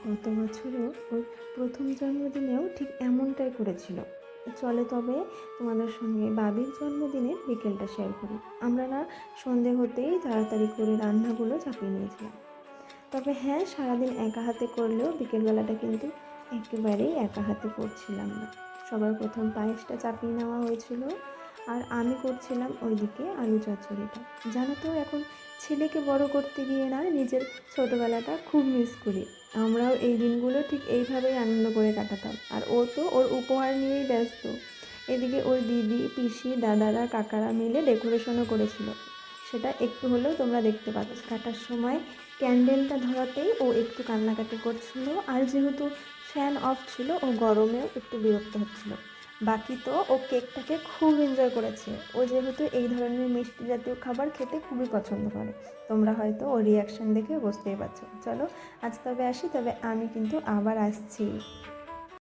গত বছরও ওর প্রথম জন্মদিনেও ঠিক এমনটাই করেছিল। চলে তবে তোমাদের সঙ্গে বাবির জন্মদিনের বিকেলটা শেয়ার করি। আমরা না সন্ধে হতেই তাড়াতাড়ি করে রান্নাগুলো চাপিয়ে নিয়েছিলাম। তবে হ্যাঁ, সারাদিন একা হাতে করলেও বিকেলবেলাটা কিন্তু একেবারেই একা হাতে করছিলাম না। সবার প্রথম পায়েসটা চাপিয়ে নেওয়া হয়েছিল, আর আমি করছিলাম ওইদিকে আলু চচ্চড়িটা। জানো তো, এখন ছেলেকে বড় করতে গিয়ে না নিজের ছোটোবেলাটা খুব মিস করি। আমরাও এই দিনগুলো ঠিক এইভাবেই আনন্দ করে কাটাতাম, আর ও তো ওর উপহার নিয়েই ব্যস্ত। এদিকে ওর দিদি, পিসি, দাদারা, কাকারা মিলে ডেকোরেশনও করেছিল। সেটা একটু হলেও তোমরা দেখতে পাচ্ছ। কাটার সময় ক্যান্ডেলটা ধরাতেই ও একটু কান্নাকাটি করছিল, আর যেহেতু ফ্যান অফ ছিল ও গরমেও একটু বিরক্ত হচ্ছিল। বাকি তো ও কেকটাকে খুব এনজয় করেছে। ও যেহেতু এই ধরনের মিষ্টি জাতীয় খাবার খেতে খুবই পছন্দ করে। তোমরা হয়তো ওর রিয়াকশান দেখে বুঝতেই পারছো। চলো আজ তবে আসি, তবে আমি কিন্তু আবার আসছি।